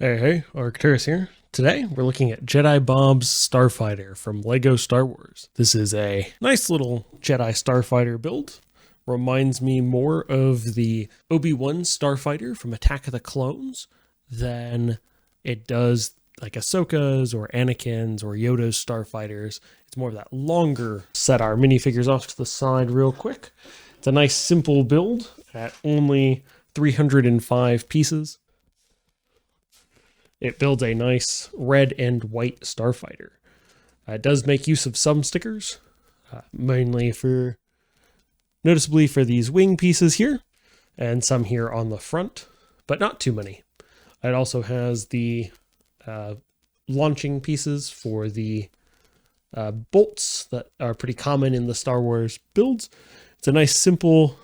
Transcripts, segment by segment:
Hey, Arcturus here. Today, we're looking at Jedi Bob's Starfighter from Lego StarWars. This is a nice little Jedi Starfighter build. Reminds me more of the Obi-Wan Starfighter from Attack of the Clones than it does like Ahsoka's or Anakin's or Yoda's Starfighters. It's more of that longer. Set our minifigures off to the side real quick. It's a nice simple build at only 305 pieces. It builds a nice red and white Starfighter. It does make use of some stickers, mainly noticeably for these wing pieces here, and some here on the front, but not too many. It also has the launching pieces for the bolts that are pretty common in the Star Wars builds. It's a nice simple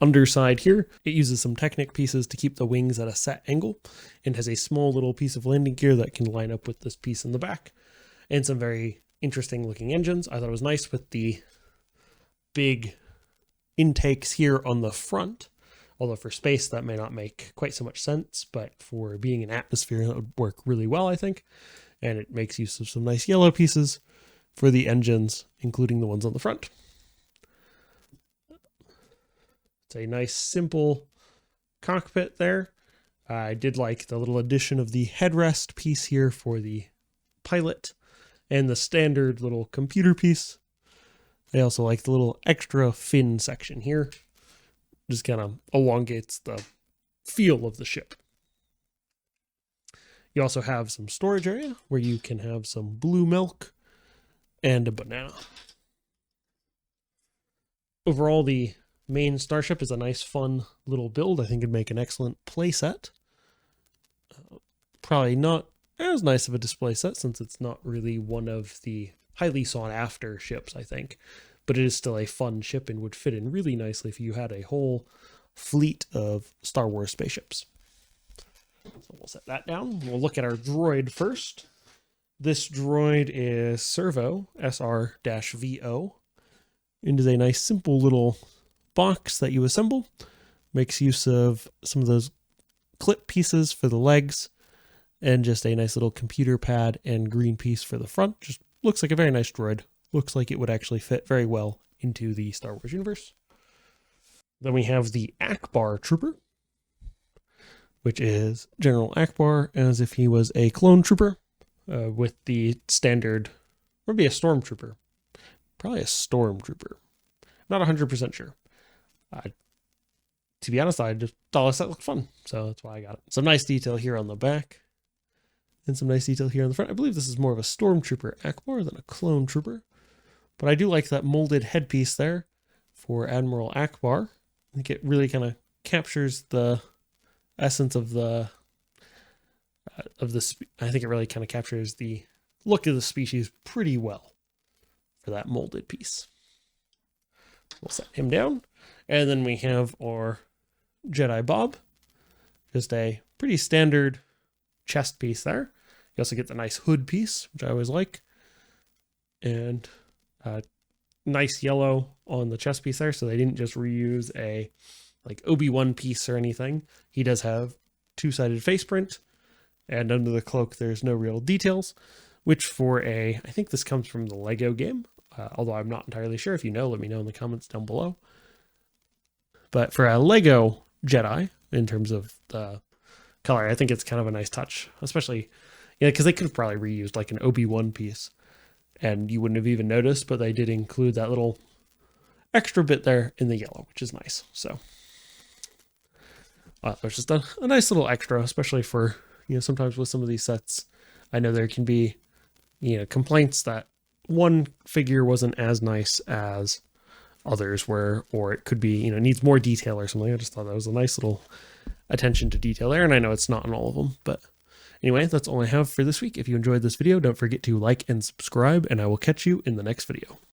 underside here. It uses some Technic pieces to keep the wings at a set angle and has a small little piece of landing gear that can line up with this piece in the back, and some very interesting looking engines. I thought it was nice with the big intakes here on the front, although for space that may not make quite so much sense, but for being an atmosphere that would work really well, I think. And it makes use of some nice yellow pieces for the engines, including the ones on the front. It's a nice simple cockpit there. I did like the little addition of the headrest piece here for the pilot and the standard little computer piece. I also like the little extra fin section here. Just kind of elongates the feel of the ship. You also have some storage area where you can have some blue milk and a banana. Overall, the main starship is a nice, fun little build. I think it'd make an excellent playset. Probably not as nice of a display set since it's not really one of the highly sought after ships, I think. But it is still a fun ship and would fit in really nicely if you had a whole fleet of Star Wars spaceships. So we'll set that down. We'll look at our droid first. This droid is Servo, SR-VO. It is a nice, simple little box that you assemble. Makes use of some of those clip pieces for the legs and just a nice little computer pad and green piece for the front. Just looks like a very nice droid. Looks like it would actually fit very well into the Star Wars universe. Then we have the Ackbar Trooper, which is General Ackbar as if he was a clone trooper with the standard, or be a stormtrooper. Probably a stormtrooper. Not 100% sure. To be honest, I just thought this set looked fun, so that's why I got it. Some nice detail here on the back, and some nice detail here on the front. I believe this is more of a stormtrooper Ackbar than a clone trooper, but I do like that molded headpiece there for Admiral Ackbar. I think it really kind of captures the essence of I think it really kind of captures the look of the species pretty well for that molded piece. We'll set him down. And then we have our Jedi Bob. Just a pretty standard chest piece there. You also get the nice hood piece, which I always like. And nice yellow on the chest piece there. So they didn't just reuse a like Obi-Wan piece or anything. He does have two-sided face print. And under the cloak, there's no real details. Which I think this comes from the Lego game. Although I'm not entirely sure. If you know, let me know in the comments down below. But for a Lego Jedi, in terms of the color, I think it's kind of a nice touch. Especially, because they could have probably reused like an Obi-Wan piece. And you wouldn't have even noticed, but they did include that little extra bit there in the yellow, which is nice. So, there's just a nice little extra, especially for, sometimes with some of these sets, I know there can be, complaints that one figure wasn't as nice as others were, or it could be, needs more detail or something. I just thought that was a nice little attention to detail there, and I know it's not on all of them, but anyway, that's all I have for this week. If you enjoyed this video, don't forget to like and subscribe, and I will catch you in the next video.